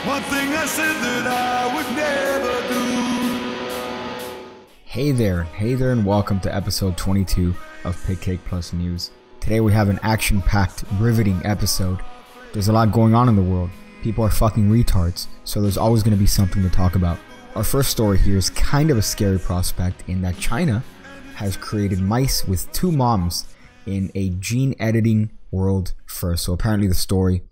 One thing I said that I would never do. Hey there, and welcome to episode 22 of PigCake Plus News. Today we have an action-packed, riveting episode. There's a lot going on in the world. People are fucking retards, so there's always going to be something to talk about. Our first story here is kind of a scary prospect in that China has created mice with two moms in a gene editing world first. So apparently the story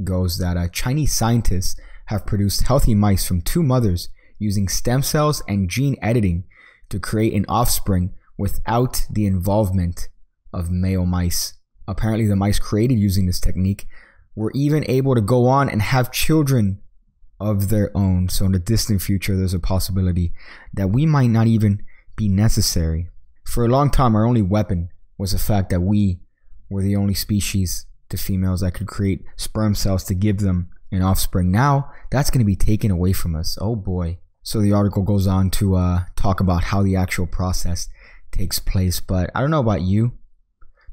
goes that Chinese scientists have produced healthy mice from two mothers using stem cells and gene editing to create an offspring without the involvement of male mice. Apparently the mice created using this technique were even able to go on and have children of their own. So in the distant future, there's a possibility that we might not even be necessary. For a long time, our only weapon was the fact that we were the only species to females that could create sperm cells to give them an offspring. Now, that's going to be taken away from us. Oh boy. So the article goes on to talk about how the actual process takes place. But I don't know about you.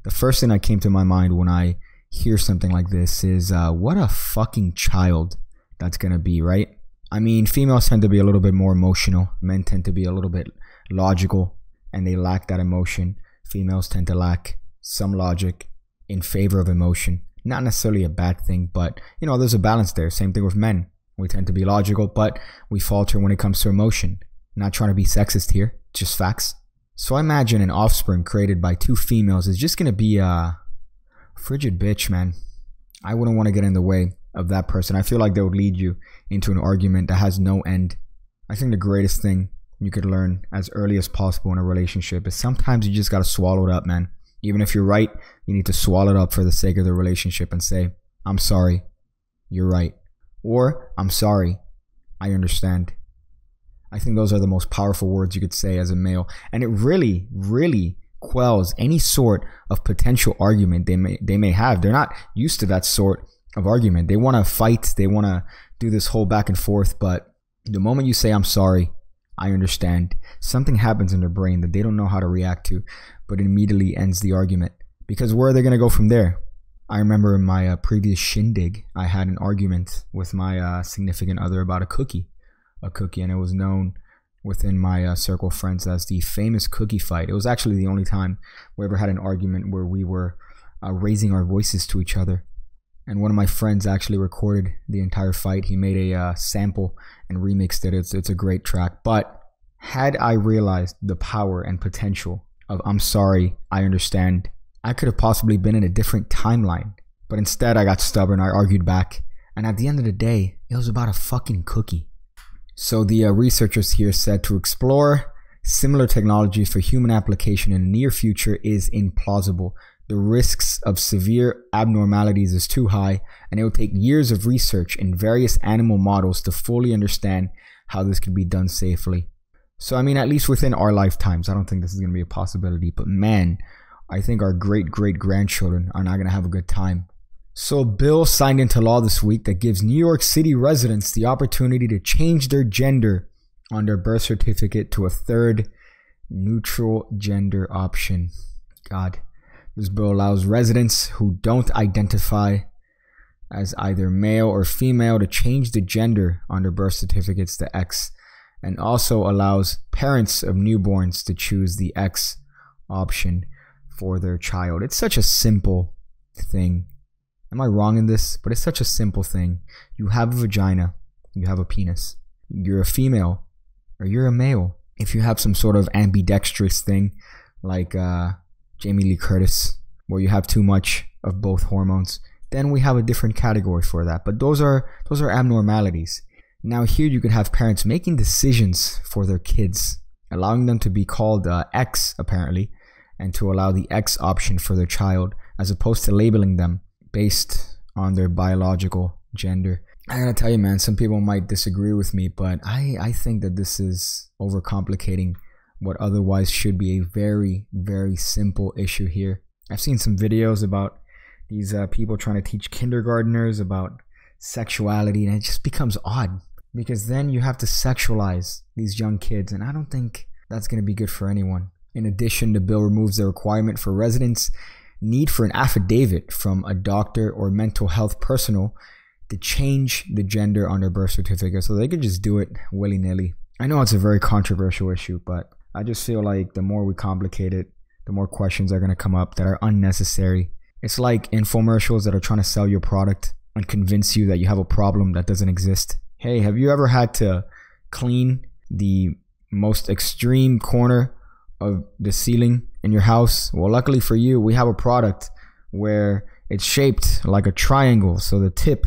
The first thing that came to my mind when I hear something like this is what a fucking child that's going to be, right? I mean, females tend to be a little bit more emotional. Men tend to be a little bit logical and they lack that emotion. Females tend to lack some logic in favor of emotion. Not necessarily a bad thing, but you know, there's a balance there. Same thing with men. We tend to be logical, but we falter when it comes to emotion. Not trying to be sexist here, just facts. So I imagine an offspring created by two females is just going to be a frigid bitch, man. I wouldn't want to get in the way of that person. I feel like they would lead you into an argument that has no end. I think the greatest thing you could learn as early as possible in a relationship is sometimes you just got to swallow it up, man. Even if you're right, you need to swallow it up for the sake of the relationship and say, I'm sorry, you're right. Or, I'm sorry, I understand. I think those are the most powerful words you could say as a male. And it really, really quells any sort of potential argument they may have. They're not used to that sort of argument. They want to fight. They want to do this whole back and forth. But the moment you say, I'm sorry, I understand, something happens in their brain that they don't know how to react to, but it immediately ends the argument. Because where are they going to go from there? I remember in my previous shindig, I had an argument with my significant other about a cookie, and it was known within my circle of friends as the famous cookie fight. It was actually the only time we ever had an argument where we were raising our voices to each other. And one of my friends actually recorded the entire fight. He made a sample and remixed it. It's a great track. But had I realized the power and potential of I'm sorry, I understand, I could have possibly been in a different timeline. But instead, I got stubborn. I argued back. And at the end of the day, it was about a fucking cookie. So the researchers here said to explore similar technology for human application in the near future is implausible. The risks of severe abnormalities is too high, and it will take years of research in various animal models to fully understand how this could be done safely. So I mean, at least within our lifetimes, I don't think this is going to be a possibility, but man, I think our great-great-grandchildren are not going to have a good time. So a bill signed into law this week that gives New York City residents the opportunity to change their gender on their birth certificate to a third neutral gender option. God. This bill allows residents who don't identify as either male or female to change the gender on their birth certificates to X, and also allows parents of newborns to choose the X option for their child. It's such a simple thing. Am I wrong in this? But it's such a simple thing. You have a vagina, you have a penis. You're a female or you're a male. If you have some sort of ambidextrous thing like Jamie Lee Curtis, where you have too much of both hormones, then we have a different category for that. But those are abnormalities. Now here you could have parents making decisions for their kids, allowing them to be called X apparently, and to allow the X option for their child, as opposed to labeling them based on their biological gender. I gotta tell you, man, some people might disagree with me, but I think that this is overcomplicating what otherwise should be a very, very simple issue here. I've seen some videos about these people trying to teach kindergartners about sexuality, and it just becomes odd because then you have to sexualize these young kids, and I don't think that's going to be good for anyone. In addition, the bill removes the requirement for residents need for an affidavit from a doctor or mental health personnel to change the gender on their birth certificate so they could just do it willy-nilly. I know it's a very controversial issue, but I just feel like the more we complicate it, the more questions are going to come up that are unnecessary. It's like infomercials that are trying to sell your product and convince you that you have a problem that doesn't exist. Hey, have you ever had to clean the most extreme corner of the ceiling in your house? Well, luckily for you, we have a product where it's shaped like a triangle. So the tip,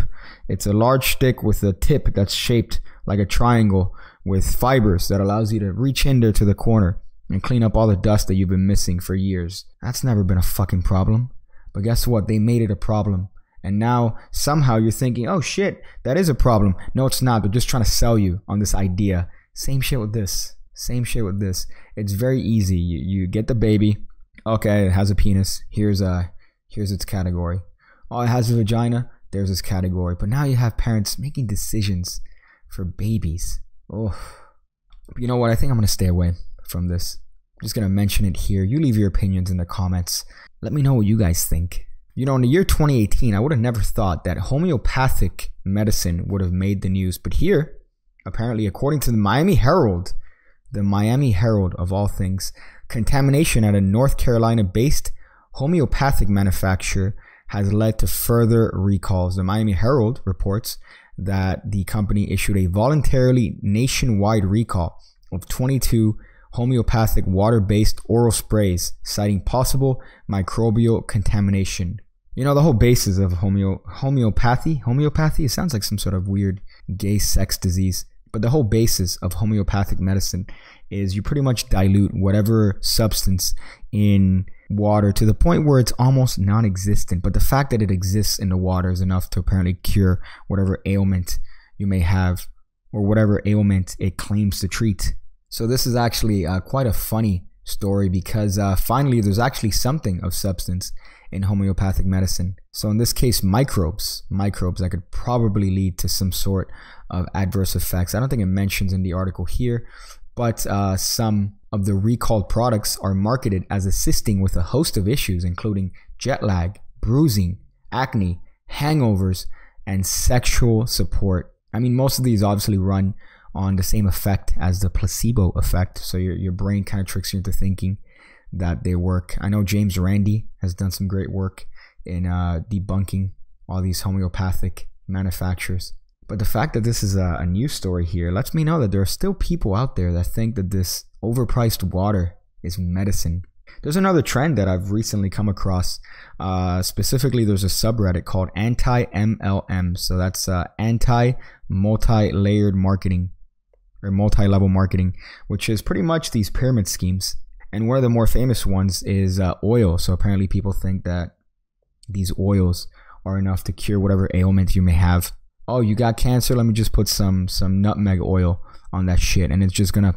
it's a large stick with a tip that's shaped like a triangle with fibers that allows you to reach in there to the corner and clean up all the dust that you've been missing for years. That's never been a fucking problem. But guess what? They made it a problem. And now somehow you're thinking, oh shit, that is a problem. No, it's not. They're just trying to sell you on this idea. Same shit with this. Same shit with this. It's very easy. You get the baby. Okay, it has a penis. Here's its category. Oh, it has a vagina. There's its category. But now you have parents making decisions for babies. Oh, you know what? I think I'm going to stay away from this. I'm just going to mention it here. You leave your opinions in the comments. Let me know what you guys think. You know, in the year 2018, I would have never thought that homeopathic medicine would have made the news. But here, apparently, according to the Miami Herald of all things, contamination at a North Carolina-based homeopathic manufacturer has led to further recalls. The Miami Herald reports that the company issued a voluntarily nationwide recall of 22 homeopathic water-based oral sprays, citing possible microbial contamination. You know, the whole basis of homeopathy, it sounds like some sort of weird gay sex disease. But the whole basis of homeopathic medicine is you pretty much dilute whatever substance in water to the point where it's almost non-existent. But the fact that it exists in the water is enough to apparently cure whatever ailment you may have or whatever ailment it claims to treat. So this is actually quite a funny story because finally there's actually something of substance in homeopathic medicine. So in this case, microbes that could probably lead to some sort of adverse effects. I don't think it mentions in the article here, but some of the recalled products are marketed as assisting with a host of issues, including jet lag, bruising, acne, hangovers, and sexual support. I mean, most of these obviously run on the same effect as the placebo effect. So your brain kind of tricks you into thinking that they work. I know James Randi has done some great work in debunking all these homeopathic manufacturers. But the fact that this is a news story here lets me know that there are still people out there that think that this overpriced water is medicine. There's another trend that I've recently come across. Specifically, there's a subreddit called anti-MLM. So that's anti-multi-layered marketing or multi-level marketing, which is pretty much these pyramid schemes. And one of the more famous ones is oil. So apparently people think that these oils are enough to cure whatever ailment you may have. Oh, you got cancer? Let me just put some nutmeg oil on that shit, and it's just gonna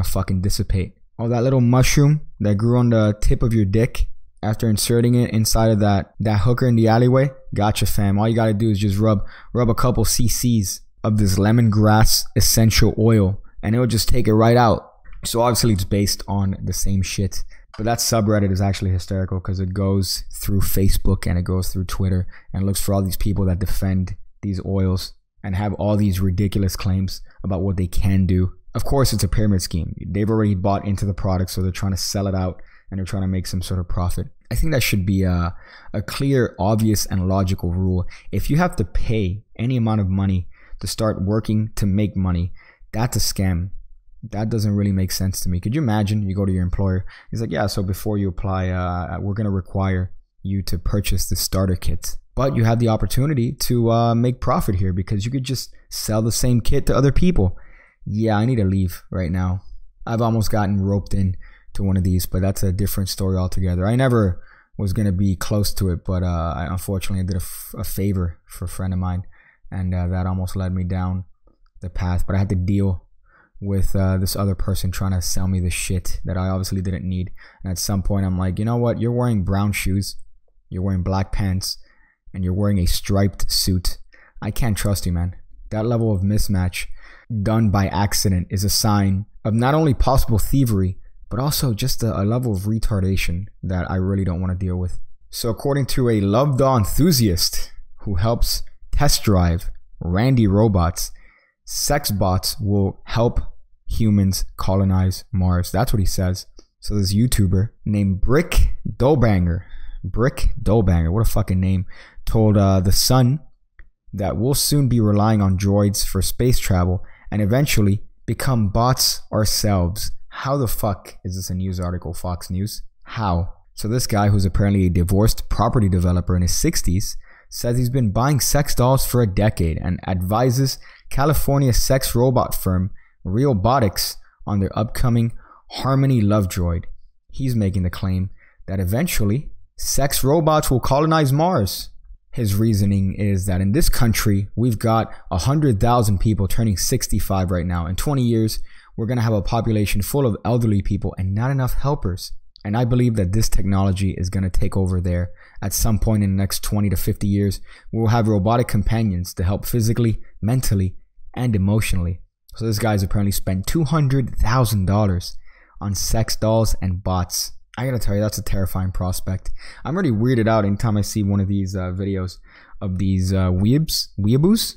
fucking dissipate. Oh, that little mushroom that grew on the tip of your dick after inserting it inside of that hooker in the alleyway. Gotcha, fam. All you gotta do is just rub a couple cc's of this lemongrass essential oil, and it'll just take it right out. So obviously it's based on the same shit. But that subreddit is actually hysterical because it goes through Facebook and it goes through Twitter and looks for all these people that defend these oils and have all these ridiculous claims about what they can do. Of course, it's a pyramid scheme. They've already bought into the product, so they're trying to sell it out and they're trying to make some sort of profit. I think that should be a clear, obvious, and logical rule. If you have to pay any amount of money to start working to make money, that's a scam. That doesn't really make sense to me. Could you imagine you go to your employer, he's like, yeah, so before you apply, we're going to require you to purchase the starter kit. But you have the opportunity to make profit here because you could just sell the same kit to other people. Yeah, I need to leave right now. I've almost gotten roped in to one of these, but that's a different story altogether. I never was going to be close to it, but unfortunately I did a favor for a friend of mine, and that almost led me down the path. But I had to deal with this other person trying to sell me the shit that I obviously didn't need. And at some point I'm like, you know what? You're wearing brown shoes, you're wearing black pants, and you're wearing a striped suit. I can't trust you, man. That level of mismatch done by accident is a sign of not only possible thievery, but also just a level of retardation that I really don't want to deal with. So according to a Love Doll enthusiast who helps test drive Randy robots. Sex bots will help humans colonize Mars. That's what he says. So this YouTuber named Brick Dollbanger, what a fucking name, told The Sun that we'll soon be relying on droids for space travel and eventually become bots ourselves. How the fuck is this a news article, Fox News? How? So this guy, who's apparently a divorced property developer in his 60s, says he's been buying sex dolls for a decade and advises California sex robot firm Realbotics on their upcoming Harmony Love Droid. He's making the claim that eventually sex robots will colonize Mars. His reasoning is that in this country, we've got 100,000 people turning 65 right now. In 20 years, we're going to have a population full of elderly people and not enough helpers. And I believe that this technology is going to take over there. At some point in the next 20 to 50 years, we'll have robotic companions to help physically, mentally, and emotionally. So this guy's apparently spent $200,000 on sex dolls and bots. I gotta tell you, that's a terrifying prospect. I'm already weirded out anytime I see one of these videos of these weeaboos,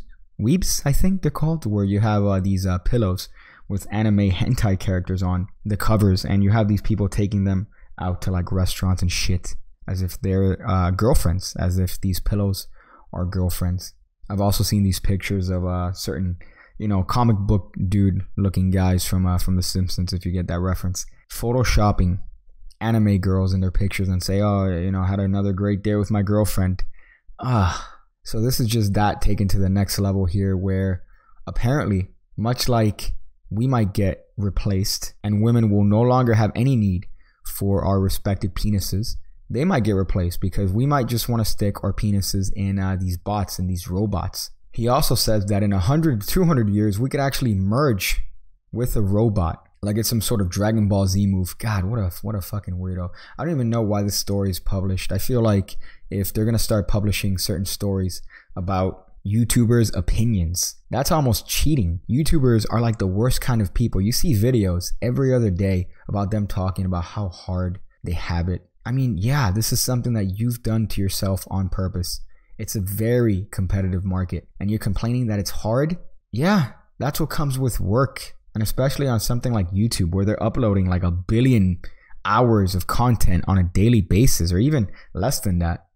I think they're called, where you have these pillows with anime hentai characters on the covers, and you have these people taking them out to like restaurants and shit as if they're girlfriends, as if these pillows are girlfriends. I've also seen these pictures of certain, you know, comic book dude looking guys from The Simpsons, if you get that reference, photoshopping anime girls in their pictures and say, oh, you know, had another great day with my girlfriend. So this is just that taken to the next level here, where apparently, much like we might get replaced and women will no longer have any need for our respective penises, they might get replaced because we might just want to stick our penises in these bots and these robots. He also says that in 100 to 200 years, we could actually merge with a robot, like it's some sort of Dragon Ball Z move. God, what a fucking weirdo. I don't even know why this story is published. I feel like if they're going to start publishing certain stories about YouTubers' opinions, that's almost cheating. YouTubers are like the worst kind of people. You see videos every other day about them talking about how hard they have it. I mean, yeah, this is something that you've done to yourself on purpose. It's a very competitive market, and you're complaining that it's hard? Yeah, that's what comes with work. And especially on something like YouTube, where they're uploading like 1 billion hours of content on a daily basis, or even less than that.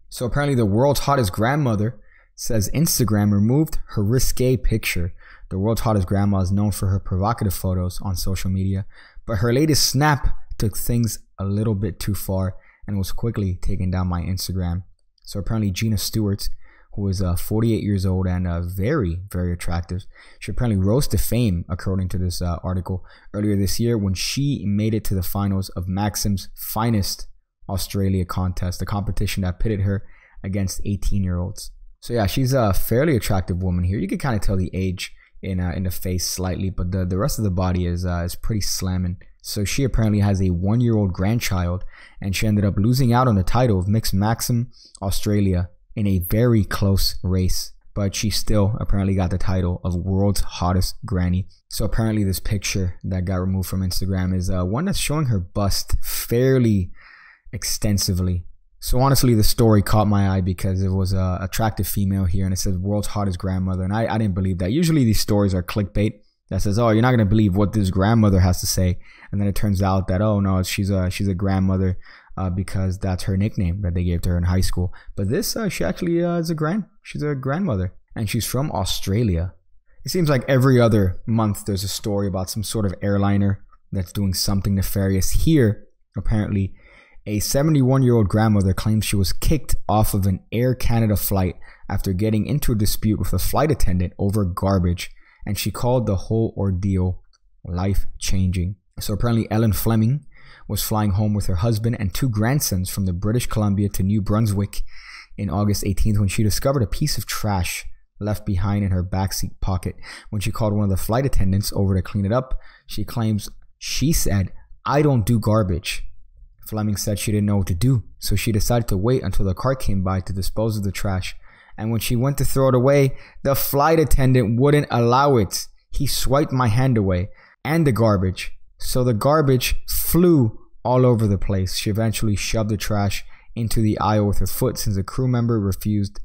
So apparently the world's hottest grandmother says Instagram removed her risque picture. The world's hottest grandma is known for her provocative photos on social media, but her latest snap took things a little bit too far and was quickly taken down by Instagram. So apparently Gina Stewart, who is 48 years old and very, very attractive, she apparently rose to fame, according to this article, earlier this year when she made it to the finals of Maxim's Finest Australia contest, a competition that pitted her against 18-year-olds. So yeah, she's a fairly attractive woman here. You can kind of tell the age in the face slightly, but the rest of the body is pretty slamming. So she apparently has a 1-year-old grandchild, and she ended up losing out on the title of Miss Maxim Australia in a very close race, but she still apparently got the title of world's hottest granny. So apparently this picture that got removed from Instagram is one that's showing her bust fairly extensively. So honestly, the story caught my eye because it was a attractive female here, and it says world's hottest grandmother, and I didn't believe that. Usually these stories are clickbait that says, oh, you're not going to believe what this grandmother has to say, and then it turns out that, oh no, she's a grandmother because that's her nickname that they gave to her in high school. But this, she actually is she's a grandmother, and she's from Australia. It seems like every other month there's a story about some sort of airliner that's doing something nefarious. Here, apparently, a 71-year-old grandmother claims she was kicked off of an Air Canada flight after getting into a dispute with a flight attendant over garbage, and she called the whole ordeal life-changing. So apparently Ellen Fleming was flying home with her husband and 2 grandsons from the British Columbia to New Brunswick in August 18th when she discovered a piece of trash left behind in her backseat pocket. When she called one of the flight attendants over to clean it up, she claims she said, "I don't do garbage." Fleming said she didn't know what to do, so she decided to wait until the car came by to dispose of the trash. And when she went to throw it away, the flight attendant wouldn't allow it. He swiped my hand away and the garbage. So the garbage flew all over the place. She eventually shoved the trash into the aisle with her foot since a crew member refused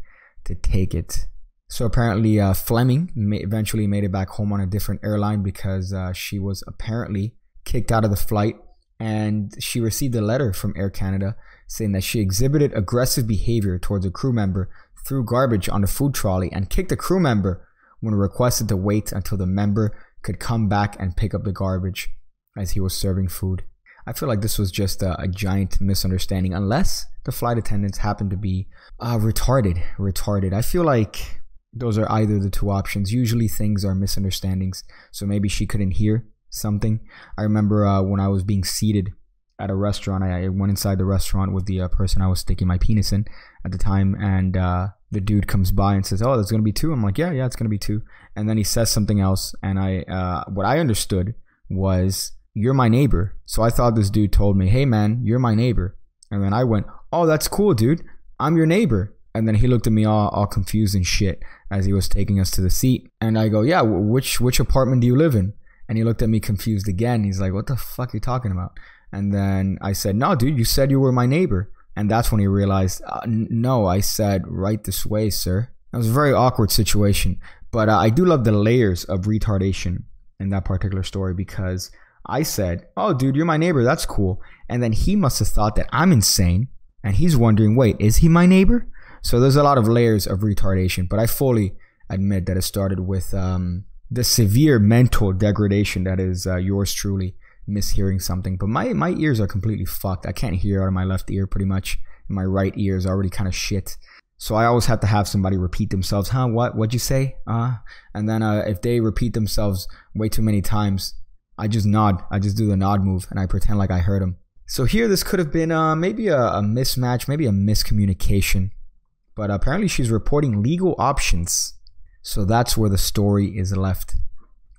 to take it. So apparently Fleming eventually made it back home on a different airline because she was apparently kicked out of the flight, and she received a letter from Air Canada saying that she exhibited aggressive behavior towards a crew member, threw garbage on the food trolley, and kicked a crew member when requested to wait until the member could come back and pick up the garbage as he was serving food. I feel like this was just a giant misunderstanding, unless the flight attendants happened to be retarded. I feel like those are either the two options. Usually things are misunderstandings, so maybe she couldn't hear something. I remember when I was being seated at a restaurant, I went inside the restaurant with the person I was sticking my penis in at the time, and the dude comes by and says, "Oh, there's gonna be two." I'm like, yeah, it's gonna be two. And then he says something else, and what I understood was, "You're my neighbor." So I thought this dude told me, "Hey man, you're my neighbor." And then I went, "Oh, that's cool, dude. I'm your neighbor." And then he looked at me all confused and shit as he was taking us to the seat. And I go, "Yeah, which apartment do you live in?" And he looked at me confused again. He's like, "What the fuck are you talking about?" And then I said, "No, dude, you said you were my neighbor." And that's when he realized, no, I said, "Right this way, sir." It was a very awkward situation. But I do love the layers of retardation in that particular story, because I said, "Oh, dude, you're my neighbor. That's cool." And then he must have thought that I'm insane. And he's wondering, wait, is he my neighbor? So there's a lot of layers of retardation. But I fully admit that it started with the severe mental degradation that is yours truly mishearing something. But my ears are completely fucked. I can't hear out of my left ear pretty much. And my right ear is already kind of shit. So I always have to have somebody repeat themselves. "Huh? What'd you say?" And then if they repeat themselves way too many times, I just nod. I just do the nod move and I pretend like I heard them. So here, this could have been maybe a mismatch, maybe a miscommunication. But apparently she's reporting legal options. So that's where the story is left.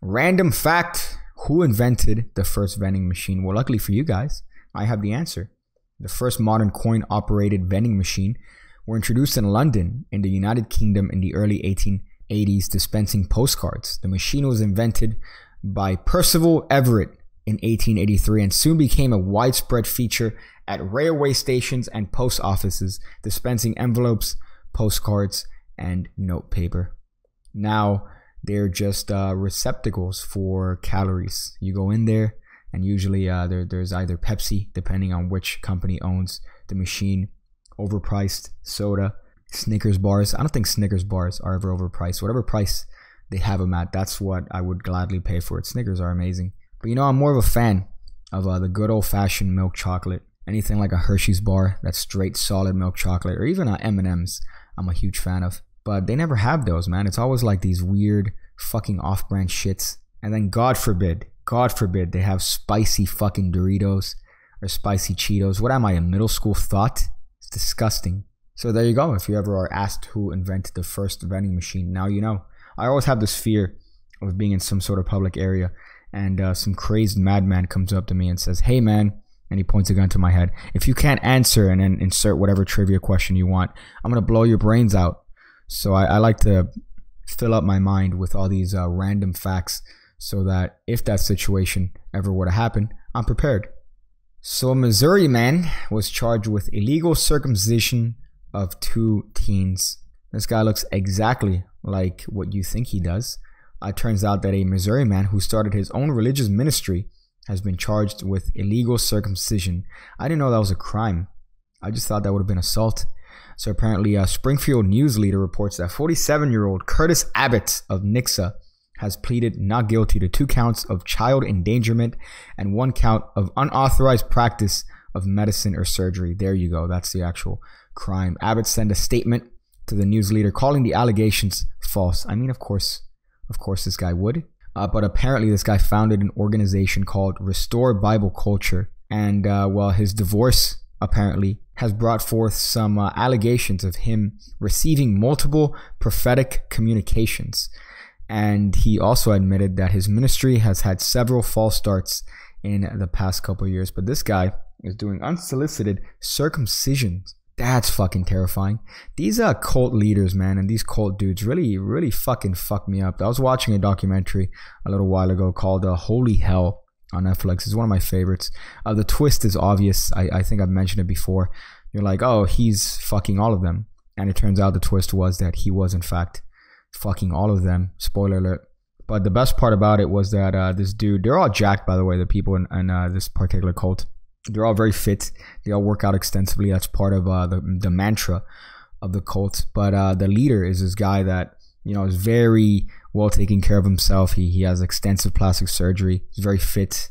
Random fact: who invented the first vending machine? Well, luckily for you guys, I have the answer. The first modern coin-operated vending machine were introduced in London in the United Kingdom in the early 1880s, dispensing postcards. The machine was invented by Percival Everett in 1883 and soon became a widespread feature at railway stations and post offices, dispensing envelopes, postcards, and notepaper. Now they're just receptacles for calories. You go in there, and usually there's either Pepsi, depending on which company owns the machine, overpriced soda, Snickers bars. I don't think Snickers bars are ever overpriced. Whatever price they have them at, that's what I would gladly pay for it. Snickers are amazing. But you know, I'm more of a fan of the good old-fashioned milk chocolate. Anything like a Hershey's bar, that's straight solid milk chocolate, or even M&M's, I'm a huge fan of. But they never have those, man. It's always like these weird fucking off-brand shits. And then God forbid, they have spicy fucking Doritos or spicy Cheetos. What am I, in middle school thought? It's disgusting. So there you go. If you ever are asked who invented the first vending machine, now you know. I always have this fear of being in some sort of public area and some crazed madman comes up to me and says, "Hey man," and he points a gun to my head, "if you can't answer and then insert whatever trivia question you want, I'm going to blow your brains out." So I like to fill up my mind with all these random facts so that if that situation ever were to happen, I'm prepared. So a Missouri man was charged with illegal circumcision of 2 teens. This guy looks exactly like what you think he does. It turns out that a Missouri man who started his own religious ministry has been charged with illegal circumcision. I didn't know that was a crime. I just thought that would have been assault. So apparently Springfield News Leader reports that 47-year-old Curtis Abbott of Nixa has pleaded not guilty to 2 counts of child endangerment and 1 count of unauthorized practice of medicine or surgery. There you go. That's the actual crime. Abbott sent a statement to the news leader calling the allegations false. I mean, of course this guy would. But apparently this guy founded an organization called Restore Bible Culture. And well, his divorce apparently has brought forth some allegations of him receiving multiple prophetic communications. And he also admitted that his ministry has had several false starts in the past couple of years. But this guy is doing unsolicited circumcisions. That's fucking terrifying. These cult leaders, man, and these cult dudes really fucking fuck me up. I was watching a documentary a little while ago called Holy Hell on Netflix. It's one of my favorites. The twist is obvious. I think I've mentioned it before. You're like, oh, he's fucking all of them. And it turns out the twist was that he was, in fact, fucking all of them. Spoiler alert. But the best part about it was that this dude, they're all jacked, by the way, the people in this particular cult. They're all very fit. They all work out extensively. That's part of the mantra of the cult. But the leader is this guy that, is very well taking care of himself. He has extensive plastic surgery. He's very fit.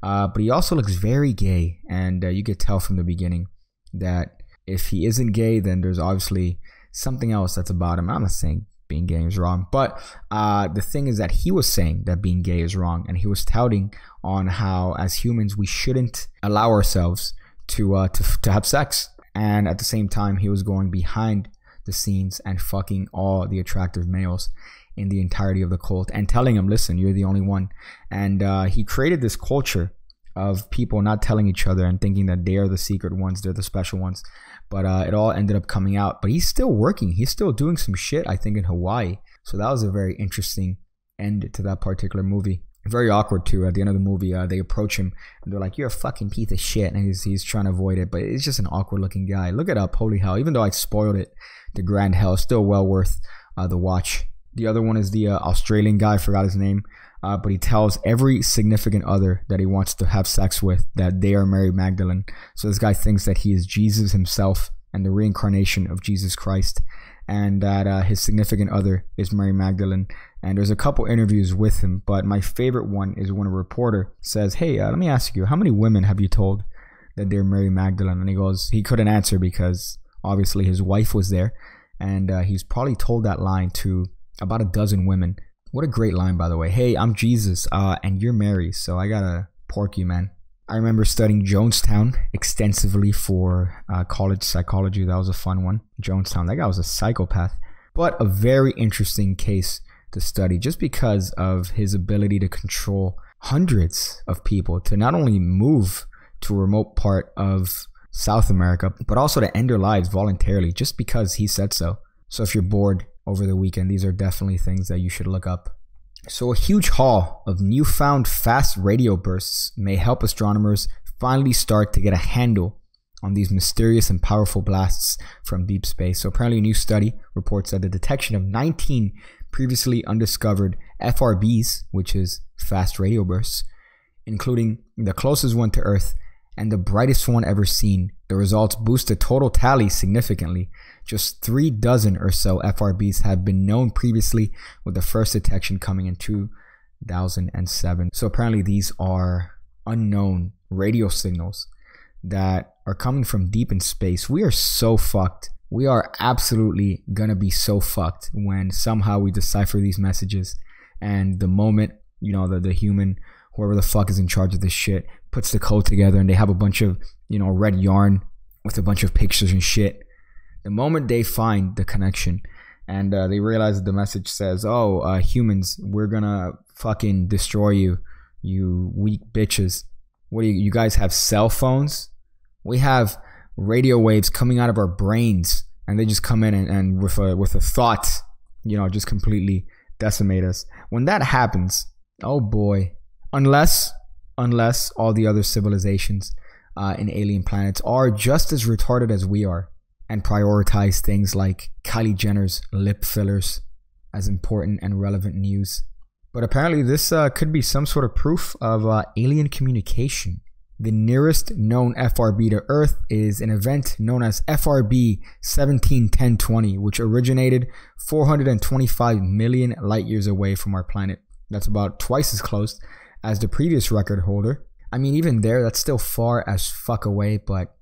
But he also looks very gay. And you could tell from the beginning that if he isn't gay, then there's obviously something else that's about him. I'm not saying being gay is wrong, but the thing is that he was saying that being gay is wrong, and he was touting on how as humans we shouldn't allow ourselves to have sex, and at the same time he was going behind the scenes and fucking all the attractive males in the entirety of the cult and telling him, listen, you're the only one. And he created this culture of people not telling each other and thinking that they are the secret ones, they're the special ones. But it all ended up coming out. But he's still working. He's still doing some shit, I think, in Hawaii. So that was a very interesting end to that particular movie. Very awkward, too. At the end of the movie, they approach him and they're like, you're a fucking piece of shit. And he's trying to avoid it. But it's just an awkward looking guy. Look it up. Holy hell. Even though I spoiled it, the grand hell, still well worth the watch. The other one is the Australian guy. I forgot his name. But he tells every significant other that he wants to have sex with that they are Mary Magdalene. So this guy thinks that he is Jesus himself and the reincarnation of Jesus Christ, and that his significant other is Mary Magdalene. And there's a couple interviews with him, but my favorite one is when a reporter says, hey, let me ask you, how many women have you told that they're Mary Magdalene? And he goes, he couldn't answer because obviously his wife was there, and he's probably told that line to about a dozen women. What a great line, by the way. Hey, I'm Jesus, and you're Mary, so I gotta pork you, man. I remember studying Jonestown extensively for college psychology. That was a fun one. Jonestown, that guy was a psychopath. But a very interesting case to study just because of his ability to control hundreds of people, to not only move to a remote part of South America, but also to end their lives voluntarily just because he said so. So if you're bored over the weekend, these are definitely things that you should look up. So a huge haul of newfound fast radio bursts may help astronomers finally start to get a handle on these mysterious and powerful blasts from deep space. So apparently a new study reports that the detection of 19 previously undiscovered FRBs, which is fast radio bursts, including the closest one to Earth and the brightest one ever seen. The results boost the total tally significantly. Just 3 dozen or so FRBs have been known previously, with the first detection coming in 2007. So apparently these are unknown radio signals that are coming from deep in space. We are so fucked. We are absolutely gonna be so fucked when somehow we decipher these messages, and the moment, the human, whoever the fuck is in charge of this shit, puts the code together and they have a bunch of, red yarn with a bunch of pictures and shit. The moment they find the connection and they realize that the message says, oh, humans, we're gonna fucking destroy you, you weak bitches. What do you guys have cell phones? We have radio waves coming out of our brains, and they just come in and with a thought, just completely decimate us. When that happens, oh boy, unless all the other civilizations in alien planets are just as retarded as we are and prioritize things like Kylie Jenner's lip fillers as important and relevant news. But apparently this could be some sort of proof of alien communication. The nearest known FRB to Earth is an event known as FRB 171020, which originated 425 million light years away from our planet. That's about twice as close as the previous record holder. I mean, even there, that's still far as fuck away, but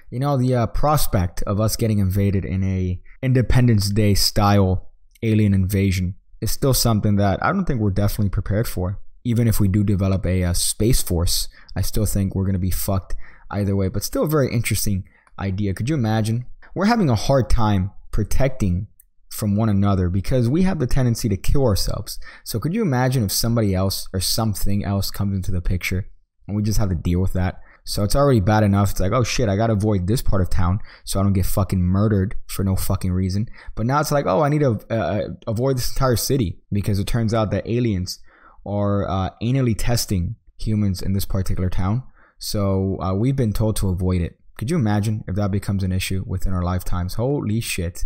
the prospect of us getting invaded in a Independence Day style alien invasion is still something that I don't think we're definitely prepared for. Even if we do develop a space force, I still think we're going to be fucked either way, but still a very interesting idea. Could you imagine? We're having a hard time protecting from one another because we have the tendency to kill ourselves. So could you imagine if somebody else or something else comes into the picture and we just have to deal with that? So it's already bad enough. It's like, oh shit, I gotta avoid this part of town so I don't get fucking murdered for no fucking reason. But now it's like, oh, I need to avoid this entire city because it turns out that aliens are anally testing humans in this particular town. So we've been told to avoid it. Could you imagine if that becomes an issue within our lifetimes? Holy shit.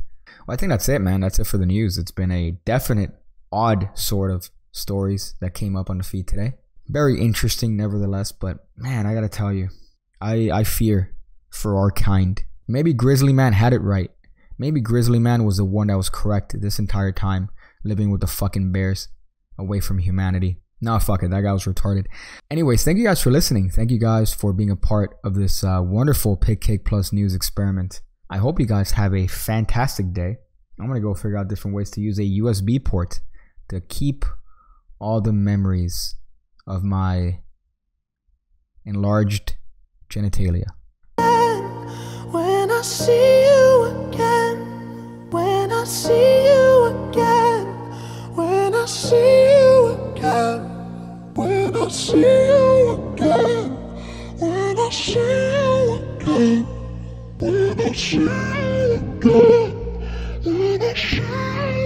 Well, I think that's it, man. That's it for the news. It's been a definite odd sort of stories that came up on the feed today. Very interesting, nevertheless. But man, I gotta tell you, I fear for our kind. Maybe Grizzly Man had it right. Maybe Grizzly Man was the one that was correct this entire time, living with the fucking bears away from humanity. No, fuck it. That guy was retarded. Anyways, thank you guys for listening. Thank you guys for being a part of this wonderful PigCake Plus news experiment. I hope you guys have a fantastic day. I'm going to go figure out different ways to use a USB port to keep all the memories of my enlarged genitalia. When I see you again, when I see you again, when I see you again, when I see you again, when I see you again, when I see you again, when I see you again.